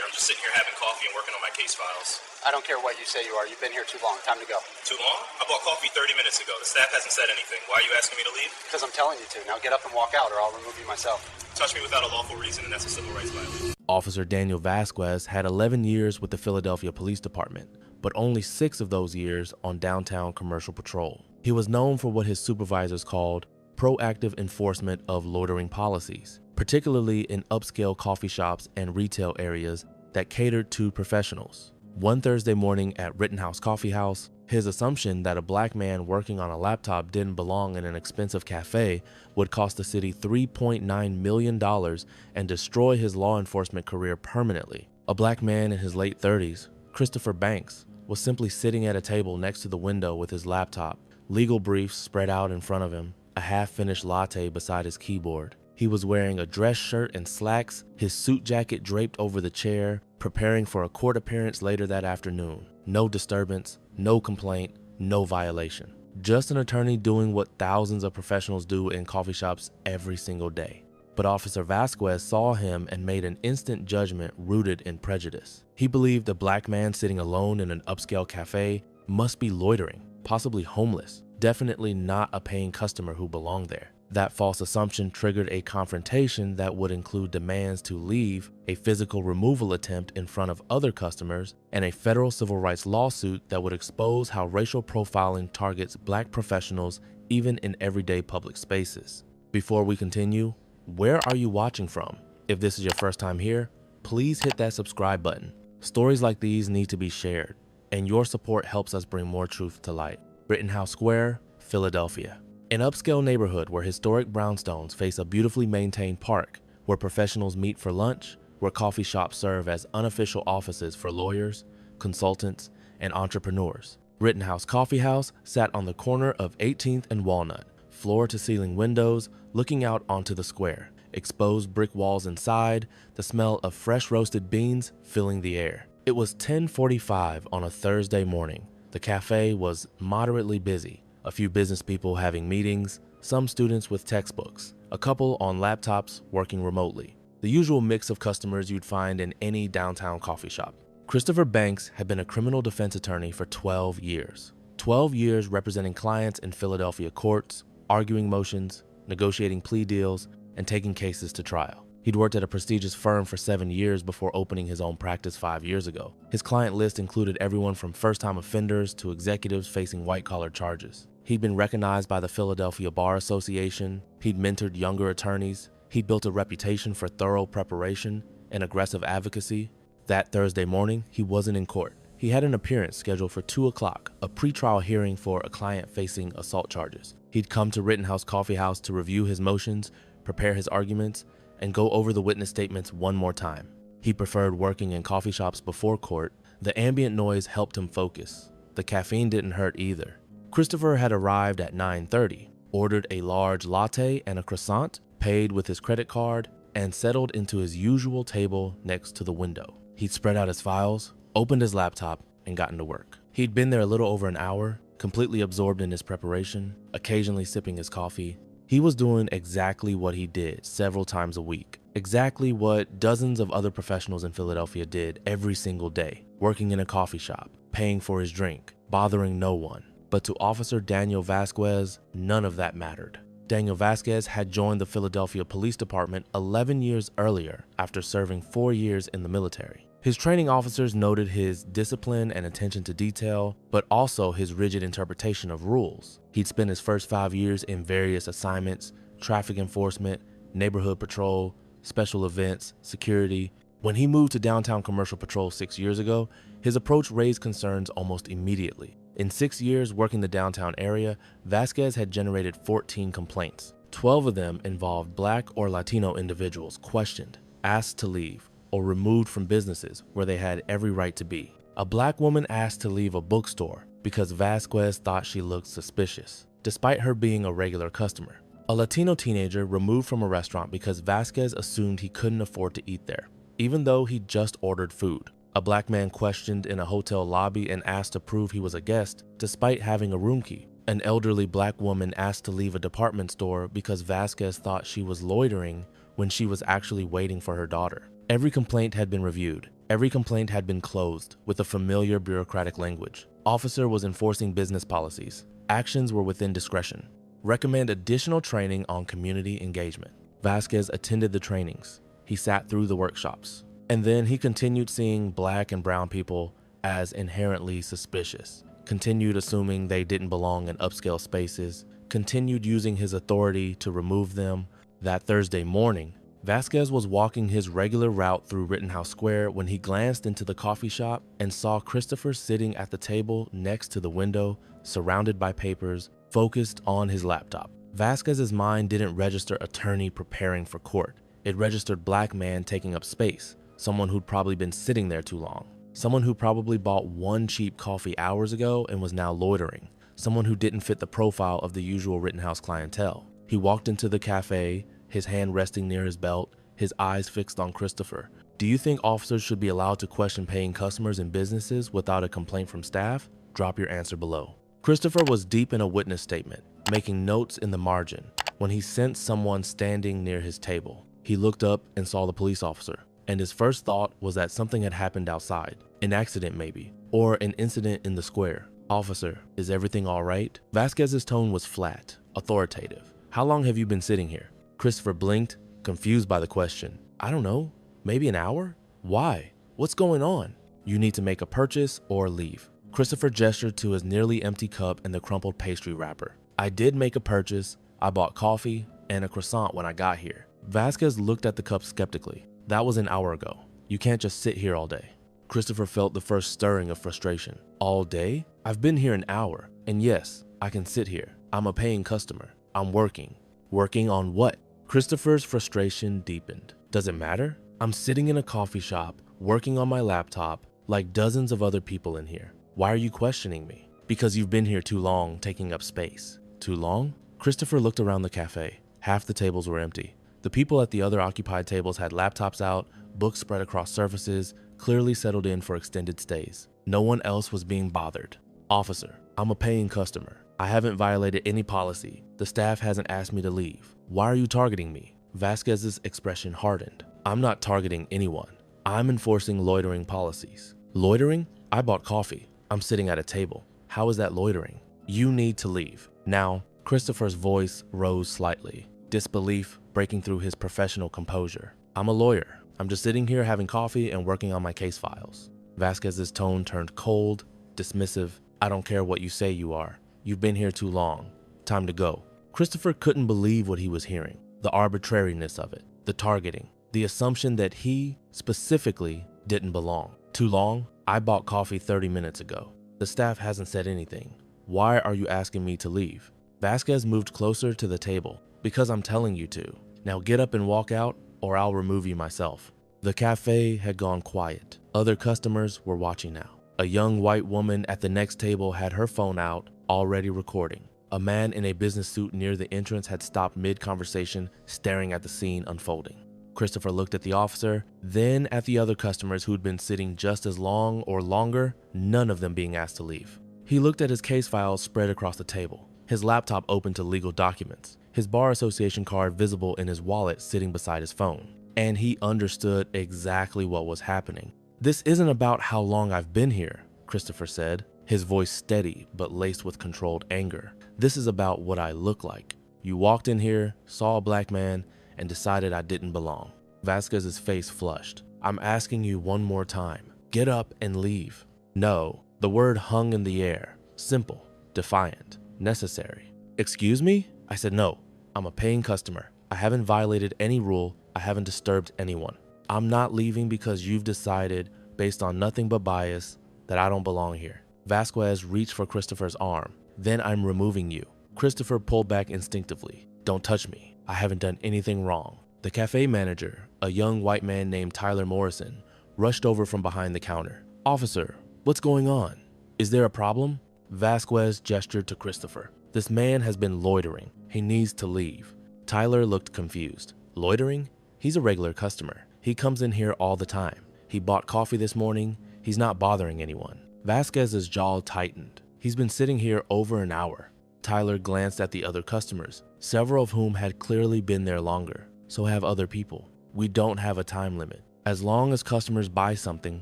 here. I'm just sitting here having coffee and working on my case files. I don't care what you say you are. You've been here too long. Time to go. Too long? I bought coffee 30 minutes ago. The staff hasn't said anything. Why are you asking me to leave? Because I'm telling you to. Now get up and walk out or I'll remove you myself. Touch me without a lawful reason and that's a civil rights violation. Officer Daniel Vasquez had 11 years with the Philadelphia Police Department, but only 6 of those years on downtown commercial patrol. He was known for what his supervisors called proactive enforcement of loitering policies, particularly in upscale coffee shops and retail areas that catered to professionals. One Thursday morning at Rittenhouse Coffee House, his assumption that a black man working on a laptop didn't belong in an expensive cafe would cost the city $3.9 million and destroy his law enforcement career permanently. A black man in his late 30s, Christopher Banks, was simply sitting at a table next to the window with his laptop, legal briefs spread out in front of him, a half-finished latte beside his keyboard. He was wearing a dress shirt and slacks, his suit jacket draped over the chair, preparing for a court appearance later that afternoon. No disturbance, no complaint, no violation. Just an attorney doing what thousands of professionals do in coffee shops every single day. But Officer Vasquez saw him and made an instant judgment rooted in prejudice. He believed a black man sitting alone in an upscale cafe must be loitering, possibly homeless, definitely not a paying customer who belonged there. That false assumption triggered a confrontation that would include demands to leave, a physical removal attempt in front of other customers, and a federal civil rights lawsuit that would expose how racial profiling targets black professionals even in everyday public spaces. Before we continue, where are you watching from? If this is your first time here, please hit that subscribe button. Stories like these need to be shared, and your support helps us bring more truth to light. Rittenhouse Square, Philadelphia. An upscale neighborhood where historic brownstones face a beautifully maintained park, where professionals meet for lunch, where coffee shops serve as unofficial offices for lawyers, consultants, and entrepreneurs. Rittenhouse Coffee House sat on the corner of 18th and Walnut, floor-to-ceiling windows looking out onto the square, exposed brick walls inside, the smell of fresh roasted beans filling the air. It was 10:45 on a Thursday morning. The cafe was moderately busy. A few business people having meetings, some students with textbooks, a couple on laptops working remotely. The usual mix of customers you'd find in any downtown coffee shop. Christopher Banks had been a criminal defense attorney for 12 years. 12 years representing clients in Philadelphia courts, arguing motions, negotiating plea deals, and taking cases to trial. He'd worked at a prestigious firm for 7 years before opening his own practice 5 years ago. His client list included everyone from first-time offenders to executives facing white-collar charges. He'd been recognized by the Philadelphia Bar Association. He'd mentored younger attorneys. He'd built a reputation for thorough preparation and aggressive advocacy. That Thursday morning, he wasn't in court. He had an appearance scheduled for 2 o'clock, a pretrial hearing for a client facing assault charges. He'd come to Rittenhouse Coffee House to review his motions, prepare his arguments, and go over the witness statements one more time. He preferred working in coffee shops before court. The ambient noise helped him focus. The caffeine didn't hurt either. Christopher had arrived at 9:30, ordered a large latte and a croissant, paid with his credit card, and settled into his usual table next to the window. He'd spread out his files, opened his laptop, and gotten to work. He'd been there a little over an hour, completely absorbed in his preparation, occasionally sipping his coffee. He was doing exactly what he did several times a week, exactly what dozens of other professionals in Philadelphia did every single day, working in a coffee shop, paying for his drink, bothering no one. But to Officer Daniel Vasquez, none of that mattered. Daniel Vasquez had joined the Philadelphia Police Department 11 years earlier after serving 4 years in the military. His training officers noted his discipline and attention to detail, but also his rigid interpretation of rules. He'd spent his first 5 years in various assignments, traffic enforcement, neighborhood patrol, special events, security. When he moved to downtown commercial patrol 6 years ago, his approach raised concerns almost immediately. In 6 years working the downtown area, Vasquez had generated 14 complaints. 12 of them involved Black or Latino individuals questioned, asked to leave, or removed from businesses where they had every right to be. A Black woman asked to leave a bookstore because Vasquez thought she looked suspicious, despite her being a regular customer. A Latino teenager removed from a restaurant because Vasquez assumed he couldn't afford to eat there, even though he just ordered food. A Black man questioned in a hotel lobby and asked to prove he was a guest, despite having a room key. An elderly Black woman asked to leave a department store because Vasquez thought she was loitering when she was actually waiting for her daughter. Every complaint had been reviewed. Every complaint had been closed with a familiar bureaucratic language. Officer was enforcing business policies. Actions were within discretion. Recommend additional training on community engagement. Vasquez attended the trainings. He sat through the workshops. And then he continued seeing black and brown people as inherently suspicious, continued assuming they didn't belong in upscale spaces, continued using his authority to remove them. That Thursday morning, Vasquez was walking his regular route through Rittenhouse Square when he glanced into the coffee shop and saw Christopher sitting at the table next to the window, surrounded by papers, focused on his laptop. Vasquez's mind didn't register attorney preparing for court. It registered black man taking up space, someone who'd probably been sitting there too long, someone who probably bought one cheap coffee hours ago and was now loitering, someone who didn't fit the profile of the usual Rittenhouse clientele. He walked into the cafe, his hand resting near his belt, his eyes fixed on Christopher. Do you think officers should be allowed to question paying customers in businesses without a complaint from staff? Drop your answer below. Christopher was deep in a witness statement, making notes in the margin, when he sensed someone standing near his table. He looked up and saw the police officer, and his first thought was that something had happened outside, an accident maybe, or an incident in the square. Officer, is everything all right? Vasquez's tone was flat, authoritative. How long have you been sitting here? Christopher blinked, confused by the question. I don't know, maybe an hour? Why? What's going on? You need to make a purchase or leave. Christopher gestured to his nearly empty cup and the crumpled pastry wrapper. I did make a purchase. I bought coffee and a croissant when I got here. Vasquez looked at the cup skeptically. That was an hour ago. You can't just sit here all day. Christopher felt the first stirring of frustration. All day? I've been here an hour, and yes, I can sit here. I'm a paying customer. I'm working. Working on what? Christopher's frustration deepened. Does it matter? I'm sitting in a coffee shop, working on my laptop, like dozens of other people in here. Why are you questioning me? Because you've been here too long, taking up space. Too long? Christopher looked around the cafe. Half the tables were empty. The people at the other occupied tables had laptops out, books spread across surfaces, clearly settled in for extended stays. No one else was being bothered. Officer, I'm a paying customer. I haven't violated any policy. The staff hasn't asked me to leave. Why are you targeting me? Vasquez's expression hardened. I'm not targeting anyone. I'm enforcing loitering policies. Loitering? I bought coffee. I'm sitting at a table. How is that loitering? You need to leave. Now, Christopher's voice rose slightly, disbelief breaking through his professional composure. I'm a lawyer. I'm just sitting here having coffee and working on my case files. Vasquez's tone turned cold, dismissive. I don't care what you say you are. You've been here too long. Time to go. Christopher couldn't believe what he was hearing. The arbitrariness of it, the targeting, the assumption that he, specifically, didn't belong. Too long? I bought coffee 30 minutes ago. The staff hasn't said anything. Why are you asking me to leave? Vasquez moved closer to the table. Because I'm telling you to. Now get up and walk out, or I'll remove you myself. The cafe had gone quiet. Other customers were watching now. A young white woman at the next table had her phone out, already recording. A man in a business suit near the entrance had stopped mid-conversation, staring at the scene unfolding. Christopher looked at the officer, then at the other customers who'd been sitting just as long or longer, none of them being asked to leave. He looked at his case files spread across the table, his laptop open to legal documents, his bar association card visible in his wallet sitting beside his phone. And he understood exactly what was happening. This isn't about how long I've been here, Christopher said, his voice steady but laced with controlled anger. This is about what I look like. You walked in here, saw a black man, and decided I didn't belong. Vasquez's face flushed. I'm asking you one more time. Get up and leave. No. The word hung in the air. Simple, defiant, necessary. Excuse me? I said no. I'm a paying customer. I haven't violated any rule. I haven't disturbed anyone. I'm not leaving because you've decided, based on nothing but bias, that I don't belong here. Vasquez reached for Christopher's arm. Then I'm removing you. Christopher pulled back instinctively. Don't touch me. I haven't done anything wrong. The cafe manager, a young white man named Tyler Morrison, rushed over from behind the counter. Officer, what's going on? Is there a problem? Vasquez gestured to Christopher. This man has been loitering. He needs to leave. Tyler looked confused. Loitering? He's a regular customer. He comes in here all the time. He bought coffee this morning. He's not bothering anyone. Vasquez's jaw tightened. He's been sitting here over an hour. Tyler glanced at the other customers, several of whom had clearly been there longer. So have other people. We don't have a time limit. As long as customers buy something,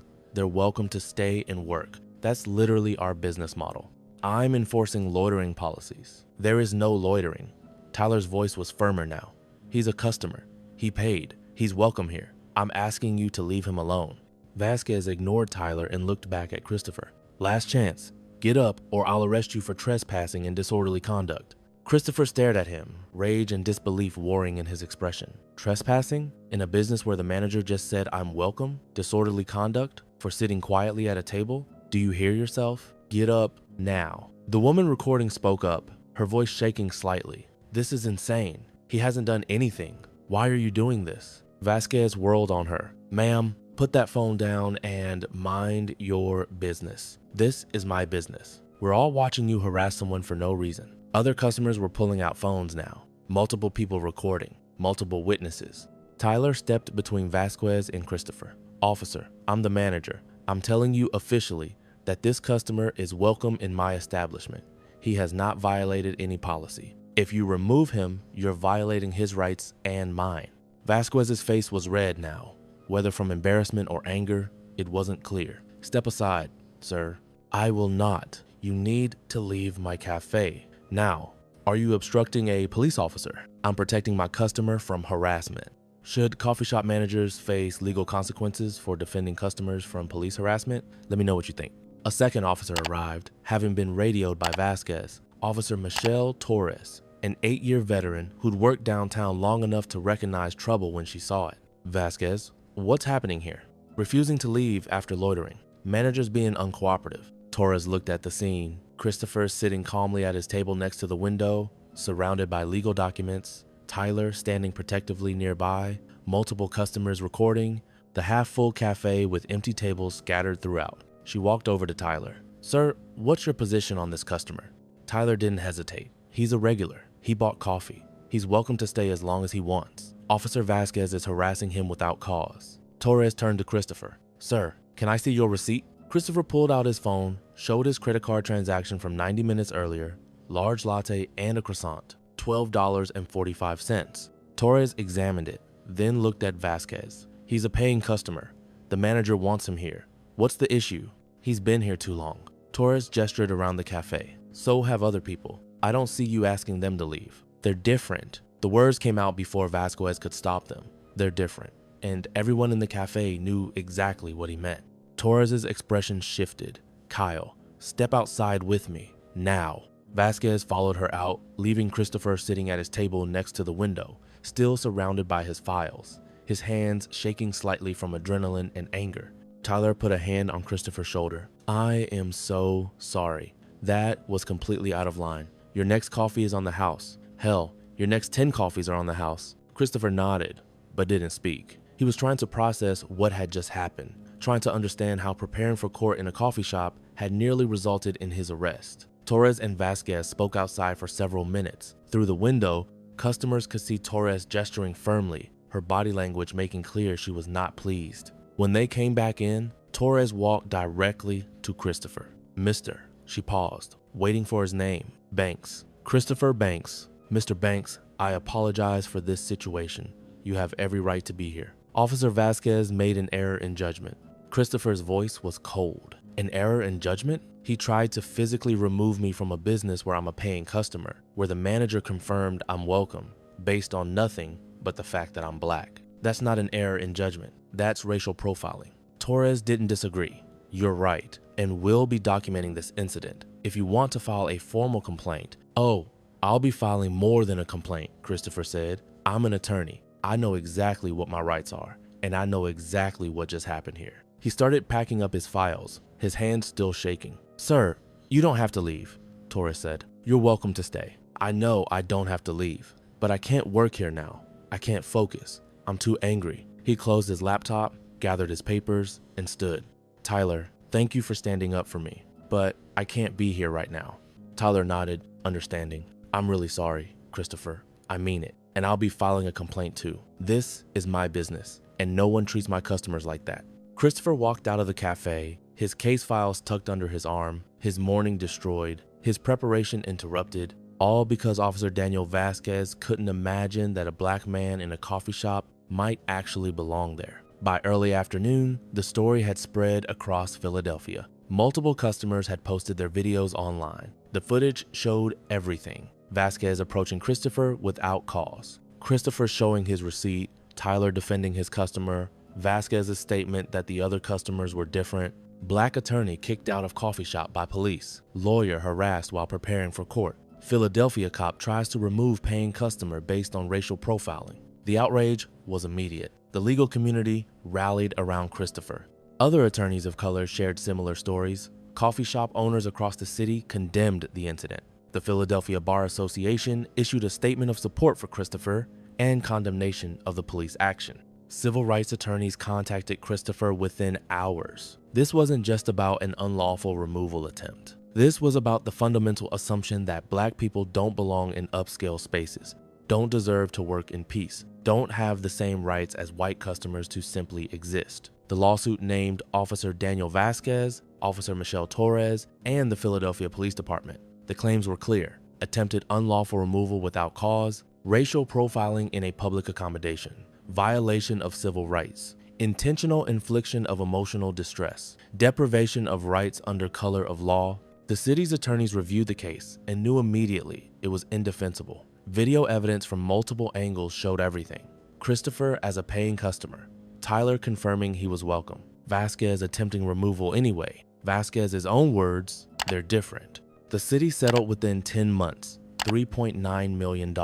they're welcome to stay and work. That's literally our business model. I'm enforcing loitering policies. There is no loitering. Tyler's voice was firmer now. He's a customer. He paid. He's welcome here. I'm asking you to leave him alone. Vasquez ignored Tyler and looked back at Christopher. Last chance. Get up or I'll arrest you for trespassing and disorderly conduct. Christopher stared at him, rage and disbelief warring in his expression. Trespassing? In a business where the manager just said I'm welcome? Disorderly conduct? For sitting quietly at a table? Do you hear yourself? Get up now. The woman recording spoke up, her voice shaking slightly. This is insane. He hasn't done anything. Why are you doing this? Vasquez whirled on her. Ma'am, put that phone down and mind your business. This is my business. We're all watching you harass someone for no reason. Other customers were pulling out phones now. Multiple people recording. Multiple witnesses. Tyler stepped between Vasquez and Christopher. Officer, I'm the manager. I'm telling you officially that this customer is welcome in my establishment. He has not violated any policy. If you remove him, you're violating his rights and mine. Vasquez's face was red now. Whether from embarrassment or anger, it wasn't clear. Step aside, sir. I will not. You need to leave my cafe. Now, are you obstructing a police officer? I'm protecting my customer from harassment. Should coffee shop managers face legal consequences for defending customers from police harassment? Let me know what you think. A second officer arrived, having been radioed by Vasquez. Officer Michelle Torres, an 8-year veteran who'd worked downtown long enough to recognize trouble when she saw it. Vasquez, what's happening here? Refusing to leave after loitering. Managers being uncooperative. Torres looked at the scene. Christopher sitting calmly at his table next to the window, surrounded by legal documents. Tyler standing protectively nearby. Multiple customers recording. The half-full cafe with empty tables scattered throughout. She walked over to Tyler. Sir, what's your position on this customer? Tyler didn't hesitate. He's a regular. He bought coffee. He's welcome to stay as long as he wants. Officer Vasquez is harassing him without cause. Torres turned to Christopher. Sir, can I see your receipt? Christopher pulled out his phone, showed his credit card transaction from 90 minutes earlier, large latte and a croissant, $12.45. Torres examined it, then looked at Vasquez. He's a paying customer. The manager wants him here. What's the issue? He's been here too long. Torres gestured around the cafe. So have other people. I don't see you asking them to leave. They're different. The words came out before Vasquez could stop them. They're different. And everyone in the cafe knew exactly what he meant. Torres's expression shifted. Kyle, step outside with me. Now. Vasquez followed her out, leaving Christopher sitting at his table next to the window, still surrounded by his files, his hands shaking slightly from adrenaline and anger. Tyler put a hand on Christopher's shoulder. I am so sorry. That was completely out of line. Your next coffee is on the house. Hell, your next 10 coffees are on the house. Christopher nodded, but didn't speak. He was trying to process what had just happened, trying to understand how preparing for court in a coffee shop had nearly resulted in his arrest. Torres and Vasquez spoke outside for several minutes. Through the window, customers could see Torres gesturing firmly, her body language making clear she was not pleased. When they came back in, Torres walked directly to Christopher. Mister, she paused, waiting for his name. Banks. Christopher Banks. Mr. Banks, I apologize for this situation. You have every right to be here. Officer Vasquez made an error in judgment. Christopher's voice was cold. An error in judgment? He tried to physically remove me from a business where I'm a paying customer, where the manager confirmed I'm welcome, based on nothing but the fact that I'm black. That's not an error in judgment. That's racial profiling. Torres didn't disagree. You're right, and we'll be documenting this incident. If you want to file a formal complaint, I'll be filing more than a complaint, Christopher said. I'm an attorney. I know exactly what my rights are, and I know exactly what just happened here. He started packing up his files, his hands still shaking. Sir, you don't have to leave, Torres said. You're welcome to stay. I know I don't have to leave, but I can't work here now. I can't focus. I'm too angry. He closed his laptop, gathered his papers, and stood. Tyler, thank you for standing up for me, but I can't be here right now. Tyler nodded, understanding. I'm really sorry, Christopher. I mean it, and I'll be filing a complaint too. This is my business, and no one treats my customers like that. Christopher walked out of the cafe, his case files tucked under his arm, his morning destroyed, his preparation interrupted, all because Officer Daniel Vasquez couldn't imagine that a black man in a coffee shop might actually belong there. By early afternoon, the story had spread across Philadelphia. Multiple customers had posted their videos online. The footage showed everything. Vasquez approaching Christopher without cause. Christopher showing his receipt, Tyler defending his customer, Vasquez's statement that the other customers were different, Black attorney kicked out of coffee shop by police, lawyer harassed while preparing for court, Philadelphia cop tries to remove paying customer based on racial profiling. The outrage was immediate. The legal community rallied around Christopher. Other attorneys of color shared similar stories. Coffee shop owners across the city condemned the incident. The Philadelphia Bar Association issued a statement of support for Christopher and condemnation of the police action. Civil rights attorneys contacted Christopher within hours. This wasn't just about an unlawful removal attempt. This was about the fundamental assumption that Black people don't belong in upscale spaces, don't deserve to work in peace, don't have the same rights as white customers to simply exist. The lawsuit named Officer Daniel Vasquez, Officer Michelle Torres, and the Philadelphia Police Department. The claims were clear: attempted unlawful removal without cause, racial profiling in a public accommodation, violation of civil rights, intentional infliction of emotional distress, deprivation of rights under color of law. The city's attorneys reviewed the case and knew immediately it was indefensible. Video evidence from multiple angles showed everything. Christopher as a paying customer, Tyler confirming he was welcome, Vasquez attempting removal anyway. Vasquez's own words, "They're different." The city settled within 10 months, $3.9 million.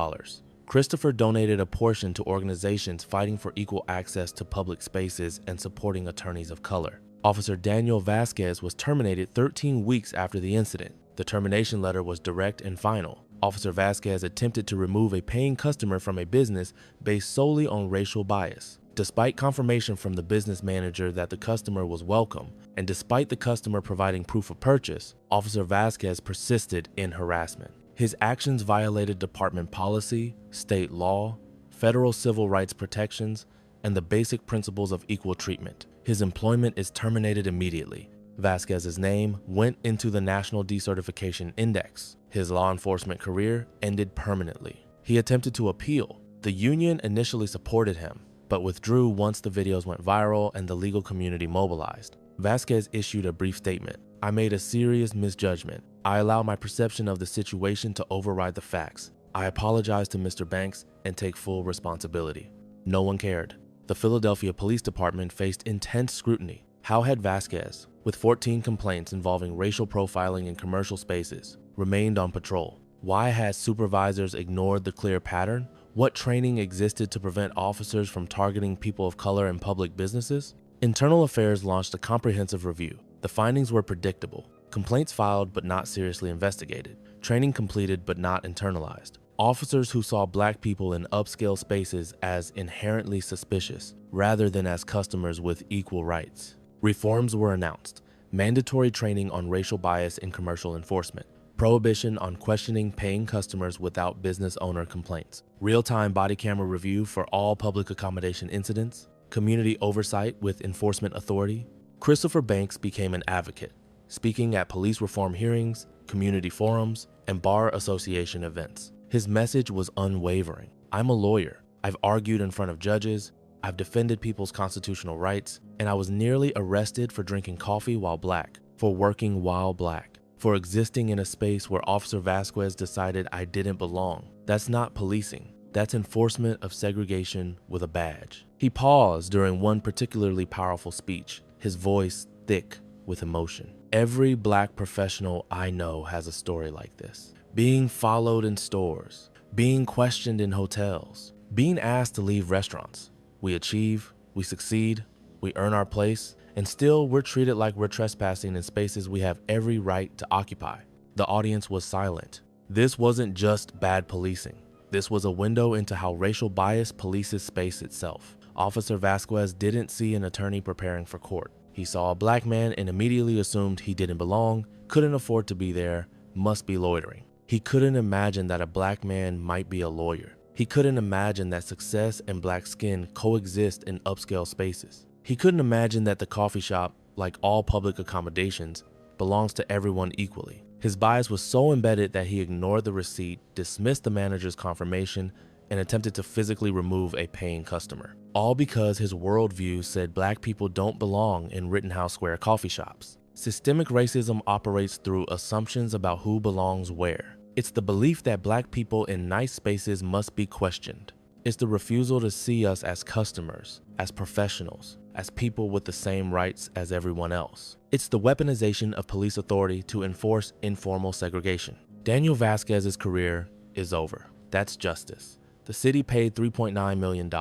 Christopher donated a portion to organizations fighting for equal access to public spaces and supporting attorneys of color. Officer Daniel Vasquez was terminated 13 weeks after the incident. The termination letter was direct and final. Officer Vasquez attempted to remove a paying customer from a business based solely on racial bias. Despite confirmation from the business manager that the customer was welcome, and despite the customer providing proof of purchase, Officer Vasquez persisted in harassment. His actions violated department policy, state law, federal civil rights protections, and the basic principles of equal treatment. His employment is terminated immediately. Vasquez's name went into the National Decertification Index. His law enforcement career ended permanently. He attempted to appeal. The union initially supported him, but withdrew once the videos went viral and the legal community mobilized. Vasquez issued a brief statement. "I made a serious misjudgment. I allowed my perception of the situation to override the facts. I apologize to Mr. Banks and take full responsibility." No one cared. The Philadelphia Police Department faced intense scrutiny. How had Vasquez, with 14 complaints involving racial profiling in commercial spaces, remained on patrol? Why had supervisors ignored the clear pattern? What training existed to prevent officers from targeting people of color in public businesses? Internal Affairs launched a comprehensive review. The findings were predictable. Complaints filed but not seriously investigated. Training completed but not internalized. Officers who saw Black people in upscale spaces as inherently suspicious, rather than as customers with equal rights. Reforms were announced. Mandatory training on racial bias in commercial enforcement. Prohibition on questioning paying customers without business owner complaints. Real-time body camera review for all public accommodation incidents. Community oversight with enforcement authority. Christopher Banks became an advocate, speaking at police reform hearings, community forums, and bar association events. His message was unwavering. "I'm a lawyer. I've argued in front of judges. I've defended people's constitutional rights, and I was nearly arrested for drinking coffee while Black, for working while Black, for existing in a space where Officer Vasquez decided I didn't belong. That's not policing. That's enforcement of segregation with a badge." He paused during one particularly powerful speech, his voice thick with emotion. "Every Black professional I know has a story like this. Being followed in stores, being questioned in hotels, being asked to leave restaurants. We achieve, we succeed, we earn our place, and still we're treated like we're trespassing in spaces we have every right to occupy." The audience was silent. This wasn't just bad policing. This was a window into how racial bias polices space itself. Officer Vasquez didn't see an attorney preparing for court. He saw a Black man and immediately assumed he didn't belong, couldn't afford to be there, must be loitering. He couldn't imagine that a Black man might be a lawyer. He couldn't imagine that success and Black skin coexist in upscale spaces. He couldn't imagine that the coffee shop, like all public accommodations, belongs to everyone equally. His bias was so embedded that he ignored the receipt, dismissed the manager's confirmation, and attempted to physically remove a paying customer. all because his worldview said black people don't belong in Rittenhouse Square coffee shops. Systemic racism operates through assumptions about who belongs where. It's the belief that black people in nice spaces must be questioned. It's the refusal to see us as customers, as professionals, as people with the same rights as everyone else. It's the weaponization of police authority to enforce informal segregation. Daniel Vasquez's career is over. That's justice. The city paid $3.9 million.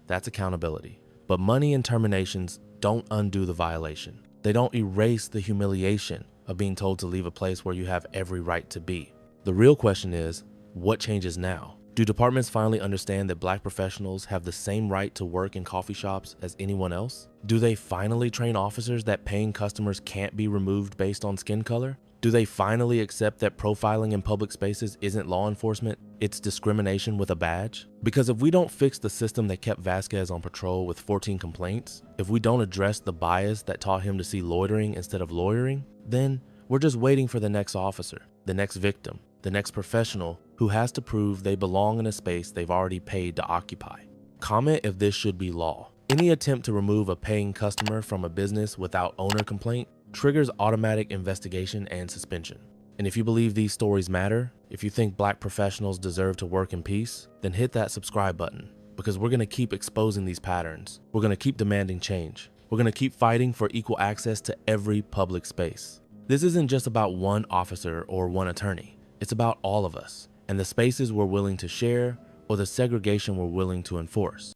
That's accountability. But money and terminations don't undo the violation. They don't erase the humiliation of being told to leave a place where you have every right to be. The real question is, what changes now? Do departments finally understand that black professionals have the same right to work in coffee shops as anyone else? Do they finally train officers that paying customers can't be removed based on skin color? Do they finally accept that profiling in public spaces isn't law enforcement, it's discrimination with a badge? Because if we don't fix the system that kept Vasquez on patrol with 14 complaints, if we don't address the bias that taught him to see loitering instead of lawyering, then we're just waiting for the next officer, the next victim, the next professional who has to prove they belong in a space they've already paid to occupy. Comment if this should be law. Any attempt to remove a paying customer from a business without owner complaint triggers automatic investigation and suspension. And if you believe these stories matter, if you think black professionals deserve to work in peace, then hit that subscribe button, because we're going to keep exposing these patterns. We're going to keep demanding change. We're going to keep fighting for equal access to every public space. This isn't just about one officer or one attorney. It's about all of us and the spaces we're willing to share or the segregation we're willing to enforce.